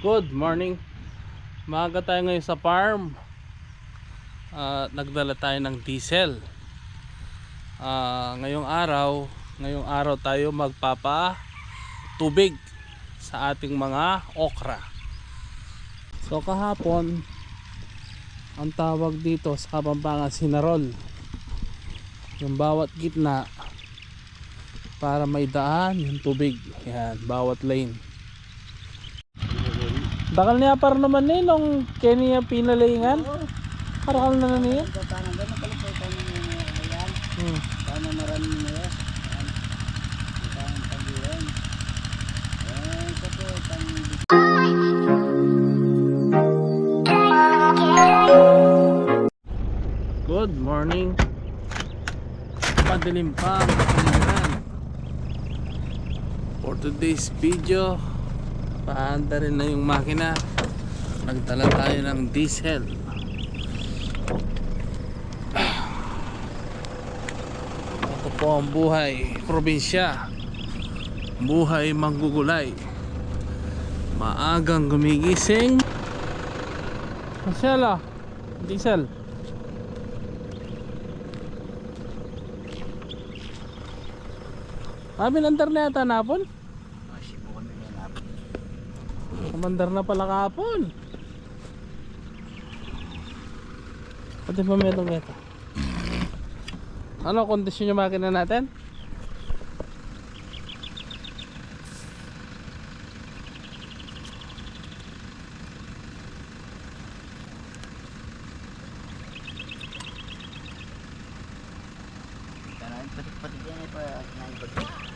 Good morning. Maaga tayo ngayon sa farm. Nagdala tayo ng diesel. Ngayong araw tayo magpapa tubig sa ating mga okra. So kahapon, ang tawag dito sa Kapampangan sinarol. Yung bawat gitna para may daan yung tubig. Yan, bawat lane. Dakal niya para naman ni nung kaniya pinalayingan. Parakal na niya. Good morning. Padilim pa ang kapaligiran. For today's video, paanda rin na yung makina. Nagdala tayo ng diesel. Ito po ang buhay probinsya, buhay manggugulay. Maagang gumigising. Masyala diesel. Binandar na yata napon. Kumandar na pala kahapon. Pati pa metong ito. Ano kondisyon yung makina natin?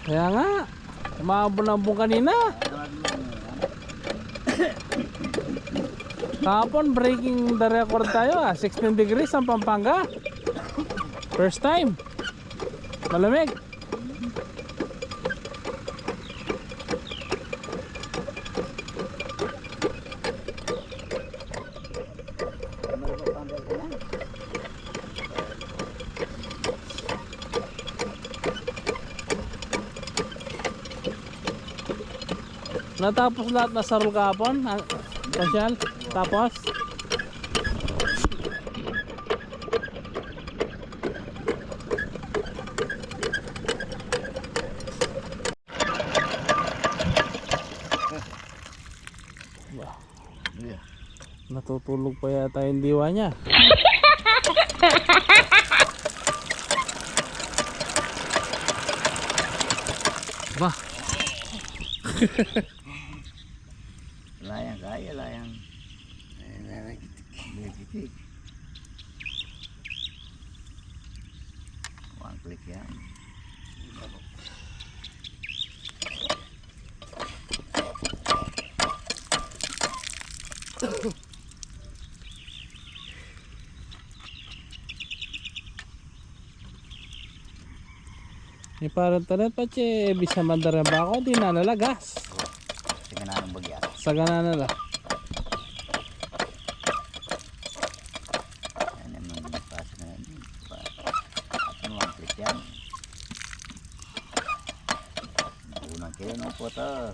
Kaya nga, umabon-abong kanina. Kahapon breaking the record tayo 16 degrees ang Pampanga. First time. Malamig. Natapos lahat na sarol kahapon. Pasyal. Tapos natutulog pa yata yung diwa niya. Ba? Layang kaya, layang. Begitu. One click yan. Parang tanan pa bisa mandar ba ako di na nalagas. Sige na ng bagyan. Sagana na la. Yan naman pasok na yan. At one click yan. Unang kaya ng photo.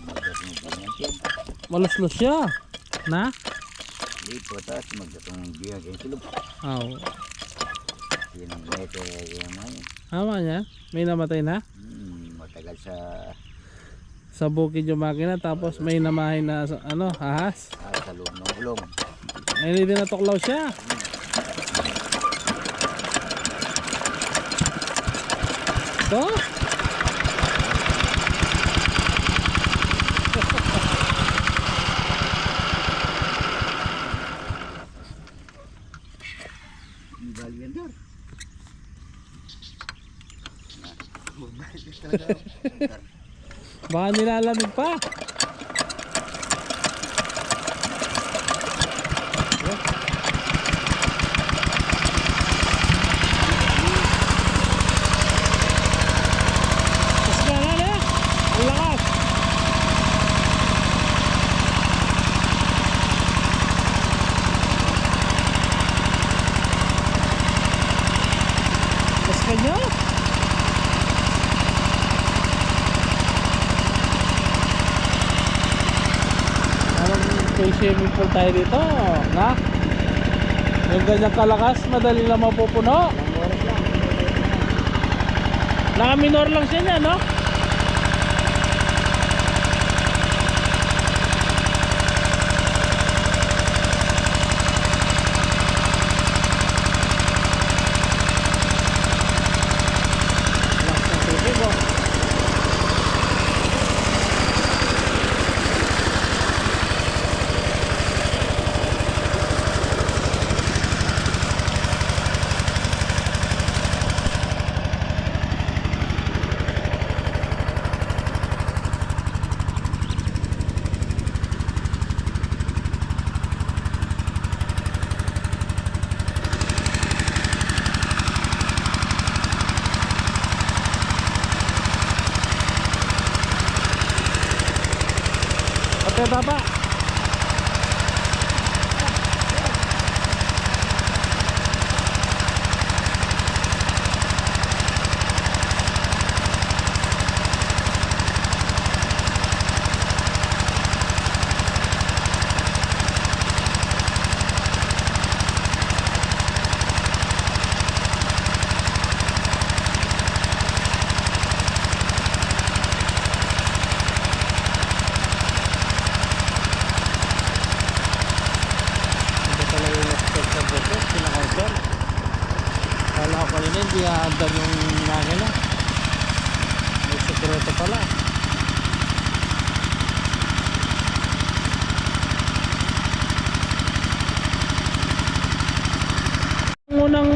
Magdatong biyang yan. Maluslos siya. Na? Di photo. Magdatong biyang yan. Silog. Oo. Yan ang letter yan mo yan. Tama niya. May namatay na. Matagal sa bukid yung makina, tapos may namahay na ano, ahas. sa loob ng gulong. May hindi natuklaw siya. Ito? Baka nilalamig pa. may swimming pool tayo dito. Na? Yung ganyang kalakas, madali lang mapupuno. Ilang oras lang. Naka-minor lang siya niya, no? Lakas ng tubig oh. Ate, baba. Ito pala yung expect sa bukos, pinaka-hotel. Kala ko kanina hindi haandan yung makina. May sekreto pala. Ang unang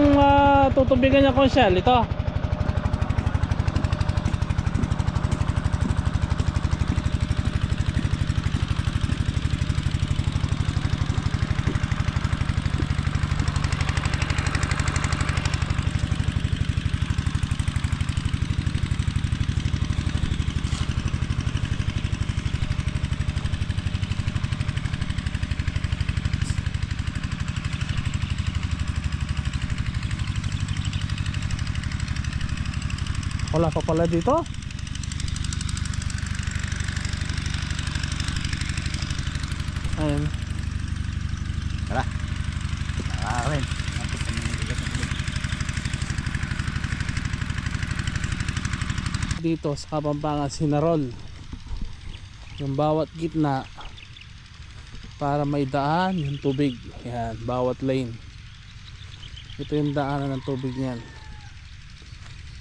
tutubigan niya konsyal, ito. Wala pa pala dito. Ayun. Tara. Rin. Dito sa Kapampangan sinarol yung bawat gitna para may daan yung tubig. Yan, bawat lane. Ito yung daanan ng tubig niyan.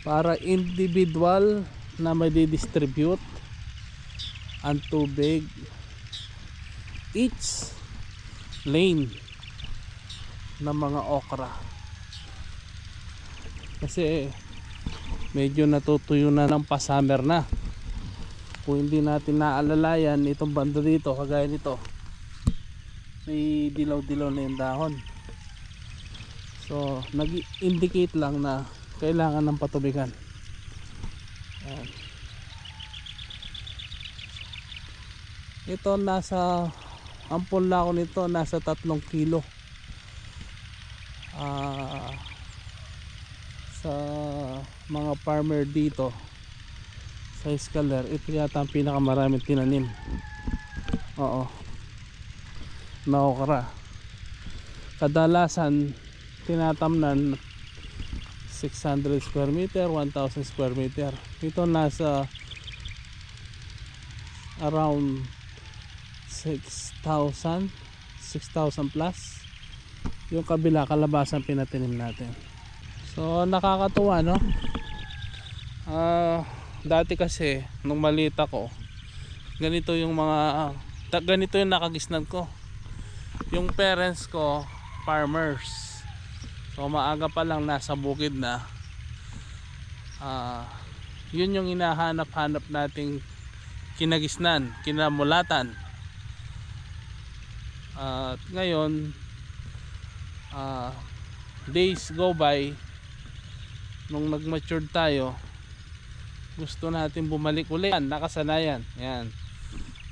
Para individual na may distribute ang tubig each lane ng mga okra. Kasi medyo natutuyo na ng pa-summer na. Kung hindi natin naalalayan itong banda dito, kagaya nito, may dilaw-dilaw na yung dahon. So nag-indicate lang na kailangan ng patubigan. Ayan. Ito nasa ampon na ako nito, nasa 3 kilo. Sa mga farmer dito sa Escaler, ito yata ang pinakamaraming tinanim. Oo, na okra. Kadalasan tinatamnan 600 square meter, 1,000 square meter. Ito nasa around 6,000 plus. Yung kabila, kalabasan pinatinim natin. So nakakatuwa, no? Dati kasi nung maliit ako, ganito yung ganito yung nakagisnan ko. Yung parents ko farmers. So maaga pa lang nasa bukid na. Yun yung hinahanap-hanap nating kinagisnan, kinamulatan. Ngayon days go by, nung nag-mature tayo, gusto natin bumalik ulit. Nakasanayan. Yan.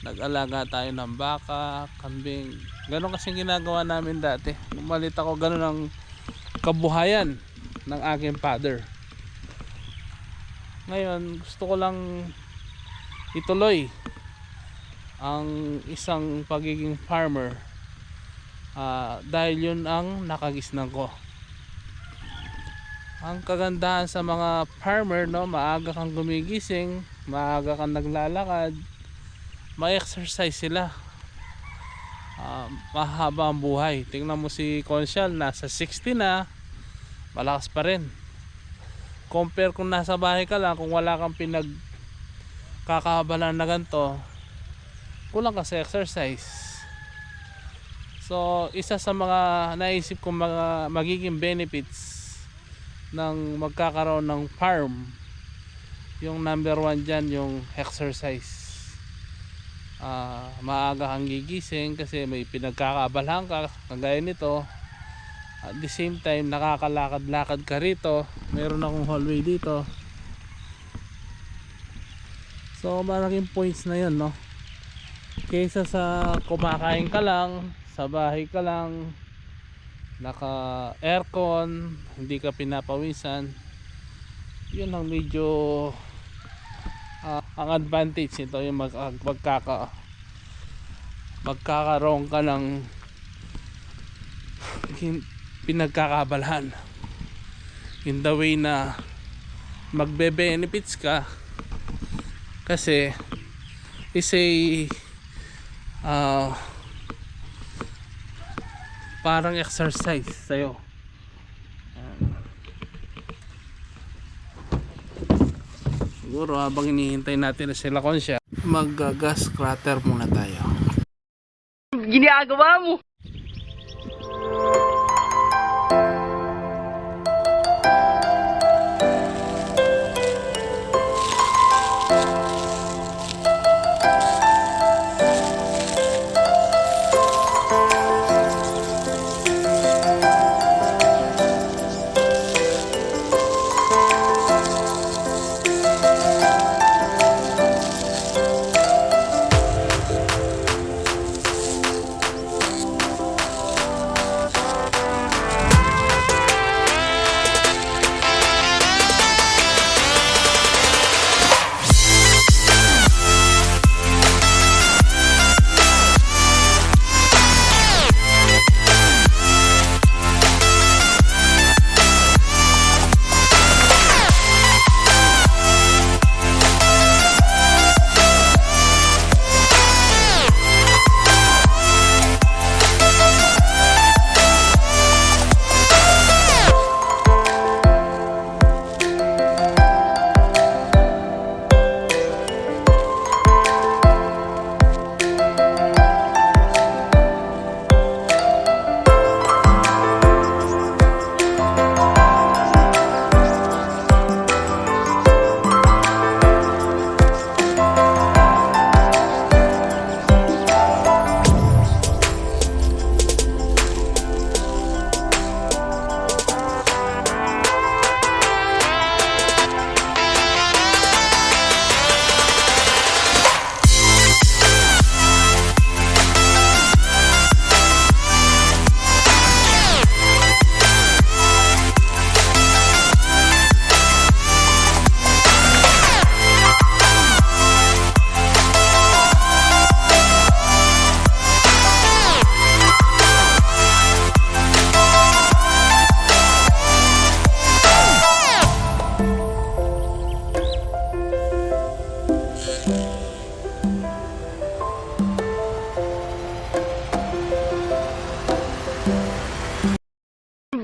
Nag-alaga tayo ng baka, kambing. Ganon kasi ginagawa namin dati. Nung maliit ako, ganon ang kabuhayan ng aking father. Ngayon gusto ko lang ituloy ang isang pagiging farmer, dahil yun ang nakagisnan ko. Ang kagandahan sa mga farmer, no, maaga kang gumigising, maaga kang naglalakad, ma-exercise sila. Mahaba ang buhay. Tingnan mo si Conchal, nasa 60 na, malakas pa rin. Compare kung nasa bahay ka lang, kung wala kang pinagkakabalan na ganito, kulang ka sa exercise. So isa sa mga naisip kong mga magiging benefits ng magkakaroon ng farm, yung number 1 dyan, yung exercise. Maaga kang gigising kasi may pinagkakaabalahan ka, kagaya nito. At the same time, nakakalakad-lakad ka rito. Meron akong hallway dito. So malaking points na yun, no? Kaysa sa kumakain ka lang, sa bahay ka lang, naka aircon, hindi ka pinapawisan. Yun ang medyo ang advantage nito, yung magkakaroon ka ng pinagkakabalahan in the way na magbe-benefits ka, kasi is a parang exercise sa'yo. Siguro habang hinihintay natin na sila Conchal, mag-gas crater muna tayo. Ginagawa mo.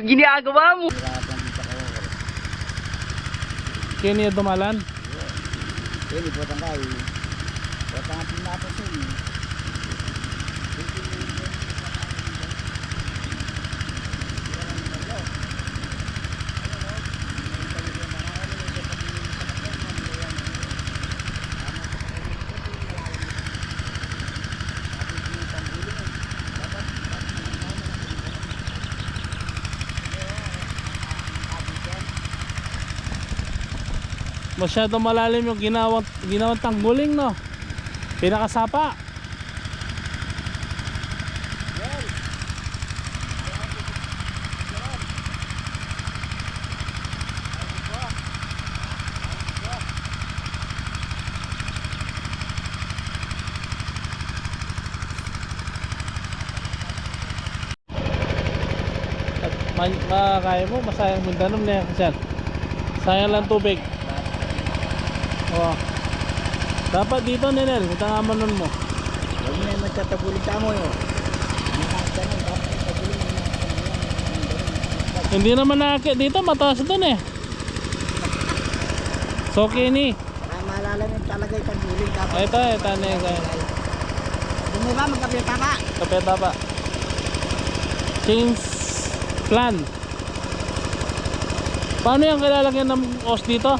Ginagawa mo. Kini dumalan. Ini potong kayu. Potong pinapos ini. Masyadong malalim yung ginawang tangguling, no? Pinakasapa. Kaya mo, masayang Mindanao na yan kasi sayang lang tubig. Oh. Dapat dito Nenel, ito nga manon mo. Huwag mo na yung magtatabulig ka mo yun. Hindi naman nakakit dito, mataas doon eh. So Kenny. Para maalala nyo talaga yung taguling ka. Ito na yung kaya. Doon mo ba magkapita pa? Kapeta pa. Change plan. Paano yung kilalagyan ng os dito?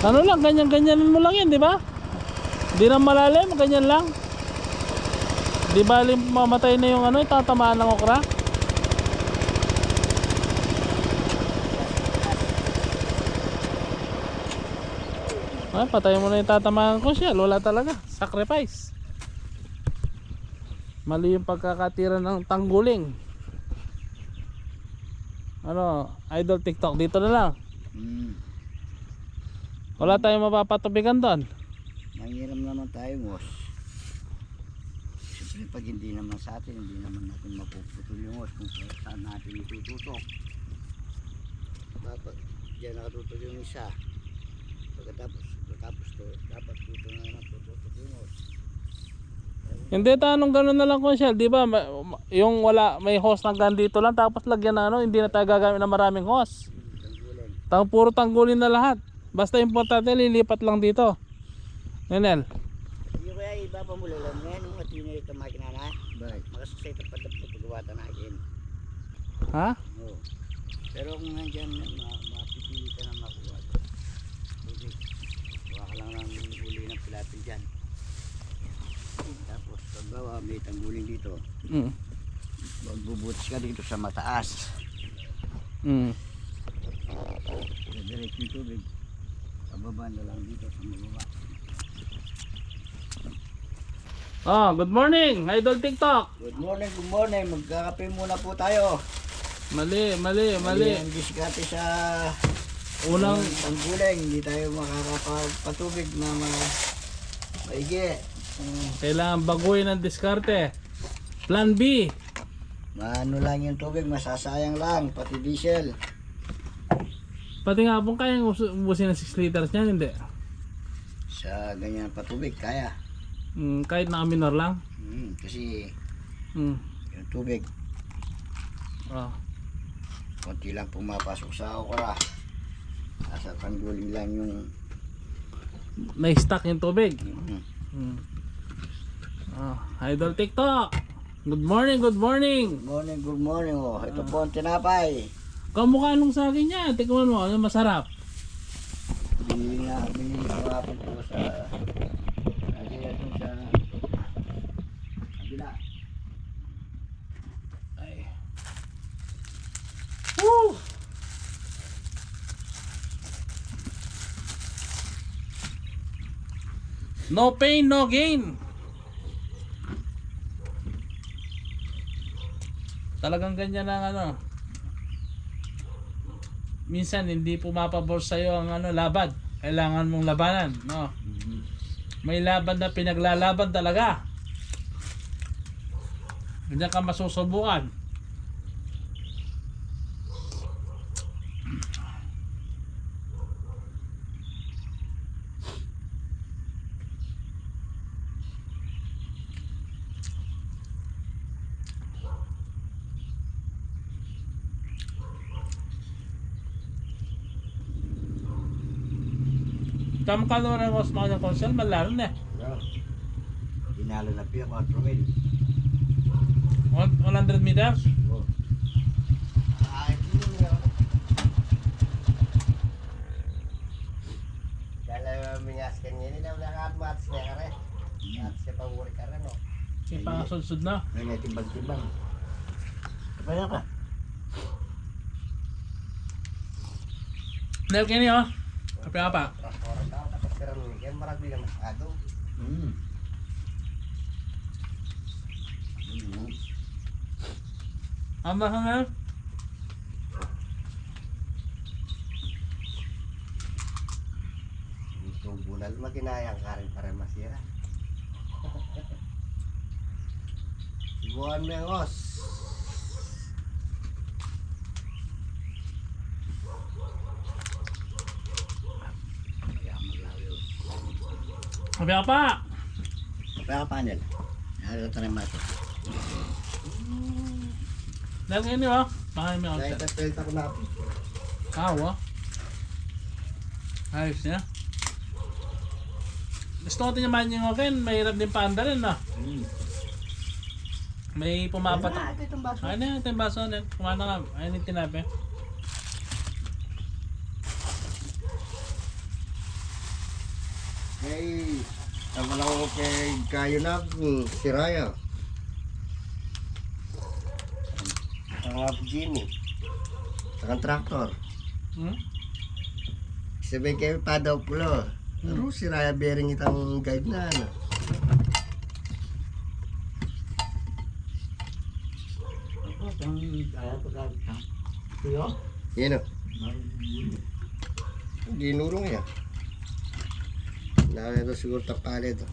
Ano lang, ganyan-ganyan mo lang yan, di ba? Di na malalim, ganyan lang. Di bali mamatay na yung ano, tatamaan ng okra. Ay, patay mo na yung tatamaan ko siya. Wala talaga, sacrifice. Mali yung pagkakatira ng tangguling. Ano, idol TikTok, dito na lang. Wala tayong mapapatubigan doon. Manghiram naman tayo, boss. Siyempre pag hindi naman sa atin, hindi naman natin mapuputol yung boss kung saan natin itututok. Dapat diyan nakatutok yung isa. Pagkatapos to, dapat dito na naman tututok yung boss. Hindi, tanong gano'n na lang kung siya, di ba? Yung wala, may hose hanggang dito lang, tapos lagyan na ano, hindi na tayo gagamit ng maraming hose. Puro tanggulin na lahat. Basta importante, lilipat lang dito. Nenel. Yung kaya iba pa mula lang ngayon, nung matinay ito makina na, makasasay ito padap ito pagawata na akin. Ha? Oo. Pero kung nandyan, mapipili ka na makuha. Okay. Kuha ka lang ng uli ng pilapil dyan. Tapos pagbawa, may tangguling dito. Magbubutis ka dito sa mataas. Diretso yung tubig. Pababa na lang dito sa mababa. Good morning, idol TikTok. Good morning, good morning. Magkakape muna po tayo. Mali. Ang diskarte sa Unang tangguling. Hindi tayo makakapagpatubig na maigi. kailangan baguhin ang diskarte. Plan B. Maano lang yung tubig, masasayang lang. Pati diesel. Pati nga po kayang ubusin ng 6 liters niyan, hindi? Sa ganyan patubig, kaya. Kahit naka-minor lang. Kasi Mm. yung tubig, Oh. konti lang pumapasok sa okra. Nasa tangguling lang yung Na-stuck yung tubig. Idol TikTok. Good morning. Good morning. Oh. Ito po ang tinapay. Kamukha nung sa akin yan. Tikman mo, ano masarap. Binili ko nga po sa kaya ito sa kabila. Ay. Woo! No pain, no gain. Talagang ganyan ang ano. Minsan hindi pumapabor sa iyo ang ano laban. Kailangan mong labanan, no? May laban na pinaglalaban talaga. Hindi ka masusubukan. Tama ka naman ang Osman ng Consel, malaro na. Dinalo na piya 4,000. 100 meters? Oh. Kalau mengaskan ini dah belakang mats ni kare. Mats siapa uri kare no. May pangasud-sud na. May timbang-timbang. Kaya ka? Dahil kini oh. Kape apa? Orang tahu tak sekarang ni kan marag bilang masyado. Amba nga. Itu bulan maginayang kare para masira. Subukan mo yung os. Kaya maglayo. Sabi ka pa! Kaya ka panel. Nakakita na yung mato. Dahil ngayon yun, baka may Dahil outset. sa pelta ko na ako. Kawa. Ayos niya. Gusto ko naman yung okay, mahirap din paanda rin na. May pumapatak. Ito itong baso. Ano yan, ito yung baso na. Kumana nga, ayun yung tinabi. Hey, tama lang ako kay Kayo na si Raya. Ang Jimmy. Ang traktor. Hmm? Sabi kayo pa daw pulo. Pero si Raya Bering itang guide na ano. Ako, itong kaya ito gagawin. Tuyo? Yan o. Ginurong yan. Dami ito siguro tapali ito.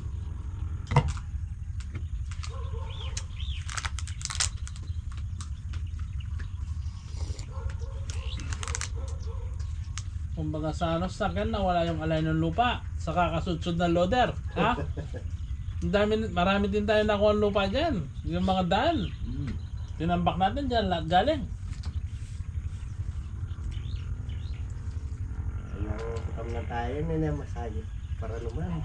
Kumbaga sa ano, sa akin nawala yung alay ng lupa sa kakasudsod na loader. Ha? Ang dami, marami din tayo nakuha ng lupa dyan. Yung mga daan. Tinambak natin dyan, lahat galing. Ano, putam na tayo na masahe. Para naman.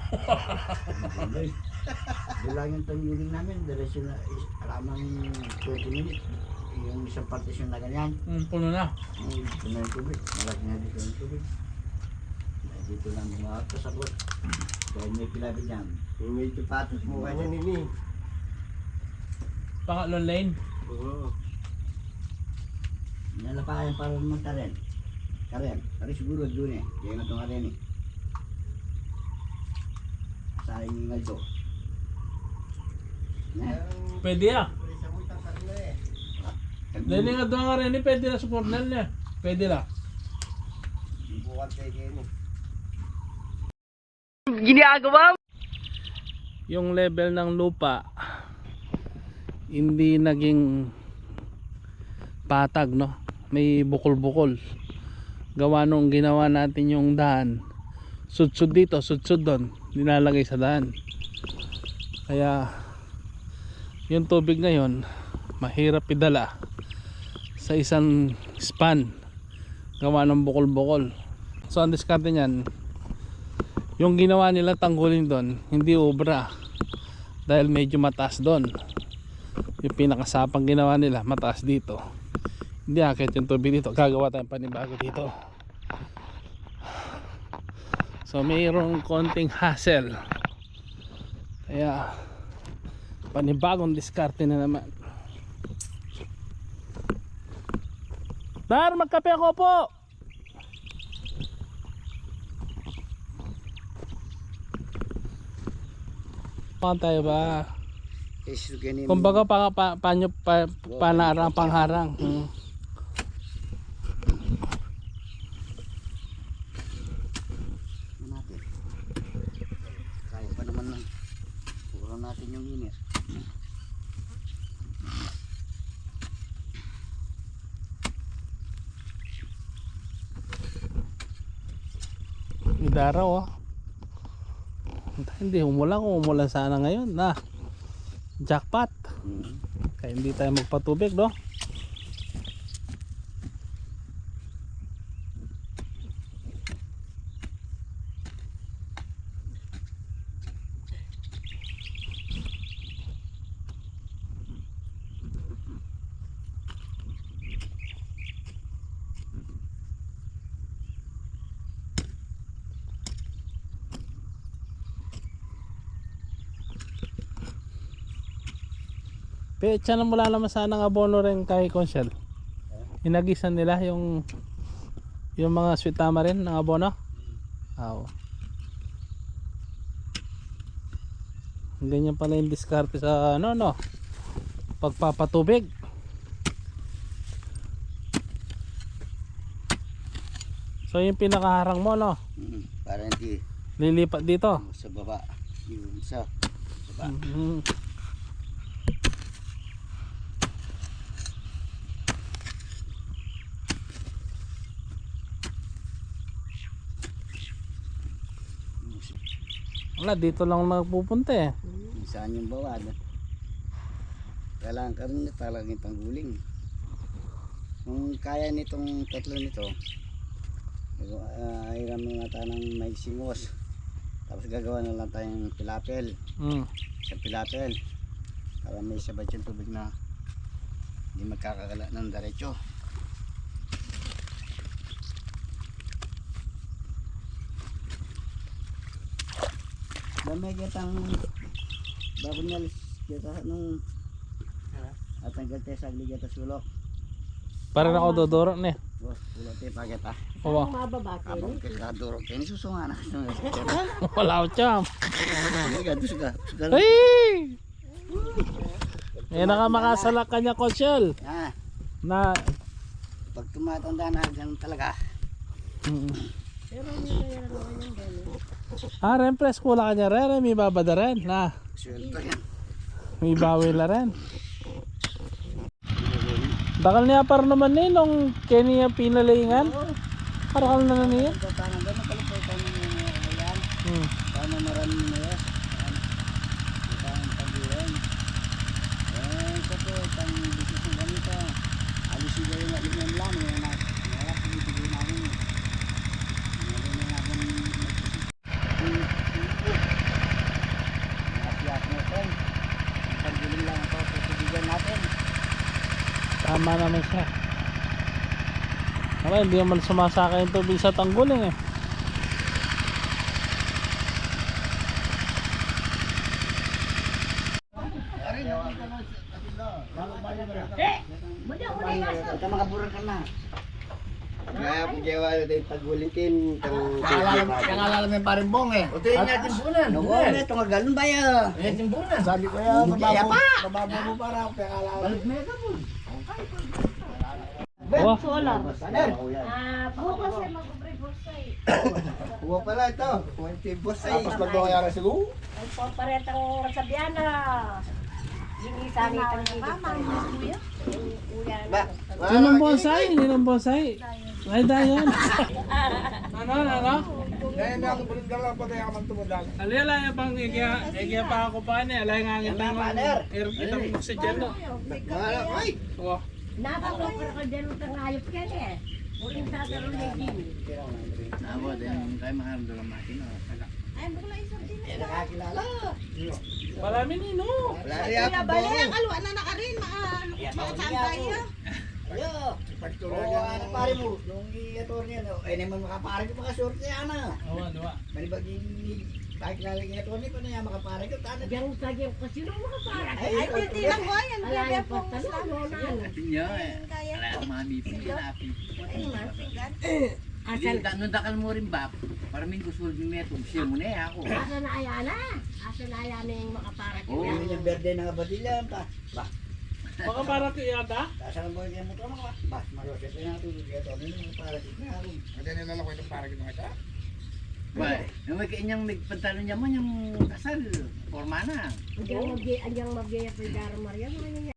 Bilangin itong yuling namin. Diretso na alamang 20 minutes. Yung isang partisyon na ganyan. Puno na. Ito na yung tubig. Malaki na dito yung tubig. Dito lang mga kasabot. Dahil may pilabi dyan. Yung medyo patos mukha niya nini. Pangatlong lane. Oo. Nalapakan para naman karen. Karen. Karen siguro doon eh. Kaya na itong karen eh. Sayang yung ngaldo. Pwede ah. Isa mo itang karina eh. Dahil nga doon nga rin, pwede na sa corner niya. Pwede na. Bukan kay Kenny. Yung level ng lupa hindi naging patag, no? May bukol-bukol. Gawa nung ginawa natin yung daan. Sudsud dito, sudsud doon. Nilalagay sa daan. Kaya yung tubig ngayon mahirap idala sa isang span. Gawa ng bukol-bukol. So ang diskarte niyan, yung ginawa nila tanggulin doon hindi obra dahil medyo mataas doon. Yung pinakasapang ginawa nila mataas dito, hindi akit yung tubig dito. Gagawa tayong panibago dito. So mayroong konting hassle, kaya panibagong diskarte na naman. Dar, magkape ako po. Tayo ba? Kumbaga panarang pangharang. Natin. Kaya pa naman lang. Puro natin yung init. Idaraw oh. Hindi umulan, kung umulan sana ngayon na jackpot. Kaya hindi tayo magpatubig, no? Pecha na mula naman sana ng abono rin kay Conchel. Inagisan nila yung mga sweet tamarin ng abono. Oo. Ganyan pala yung diskarte sa ano no, pagpapatubig. So yung pinakaharang mo no, Para hindi lilipat dito. sa baba. Yung isa. Sa baba. Wala, dito lang nagpupunta eh. Saan yung bawad? Kailangan ka rin talagang pangguling. Kung kaya nitong tatlo nito, hiram na tayo ng may singos. Tapos gagawa na lang tayong pilapel. Sa pilapel. Para may sabat yung tubig na hindi magkakagala ng diretso. Damay kitang bago niya kita nung at ang galte sa agligata sulok. Para na ako dodoro na eh. Bos, sulok tayo pa kita. Oo. Abang kita durok kayo ni susunga na. Wala ko tiyam. Suga. Hey! Eh nakamakasala kanya Kochel. Ah, Na pag tumatanda na ganun talaga. Rempres kula kanya rin, may babada rin na. Sweldo yan. May bawi la rin. Dakal niya para naman eh nung kanya pinalingan. Parakal na niya. Tanang ganun kalipay tayo ng yan. Tama marami na yan. Ang pagiran. Ito po, itang business ng ganito. Alis yung gawin natin yan lang. Narap, ibigay namin. Meron na natin nasiyak natin. Ang pagbiling lang ito, tutubigan natin. Tama naman siya. Wala, hindi naman sumasakay yung tubig sa tangguling eh. Ito makaburan ka na. Kaya po gawa natin pagulitin. Alala mo yung paring bong eh. O tayo nga timbunan. Nawa, may itong galon ba yan? Eh, timbunan. Sabi ko yan, Kaya pa. mababo mo para ako. Kaya alala. Balik mo yan po. Wah, Bukas ay mag-ubray-busay. Huwag pala ito. Huwag yung boss ay. Tapos magdawayara siguro. Ay, pamparetang sabihan na. Yung isa ni Mama, kuya. Kuya na. yun ang bonsai, yun ang bonsai. Ay dayan. Ano? Kaya may ako bulit lang pa tayo man tumudal. Alila yung pang igya pa ako pa niya. Alay nga ngit ng air kita mo si Jeno. Ay! Wah. Nakakapar ka dyan ng hayop ka eh. Uling tataro na din. Ako, din tayo maharap lang natin. Ay, bukla isang din. Nakakilala. Palami nino. Wala rin ako Bali bong. ang alwa na nakarin, makatambay niya. Ayo. Oo, ano pare mo? Nung i-attorney ano, ay naman makapare ko makasorte yan ah. Awa. Malibag yung pakilala yung attorney ko na yan makapare ko. Tana. Diyan sa diyan ko sino makapara. Ay, titilang ko yan. Alayo Bebe pa po. talo na. Pinya eh. Kaya. Wala akong mga bipi yan api. Ay, masigan. Hindi, nundakal mo rin ba? Para min gusto mo metong siya mo na eh ako. Asa na ayana? Asa na ayana yung makapara ko. Oo. Yung yung berde ng abadilya pa. Ba. Baka para ko yata. Kasang boy kaya mo to mga ba. Maroset na natin yung attorney ng para sa ngayon. Hindi nila lang ko itong para ginawa siya. Ba, yung may kanyang nagpantalon niya mo yung kasal. Forma na. Andiyan mag-iya pa Dara Maria.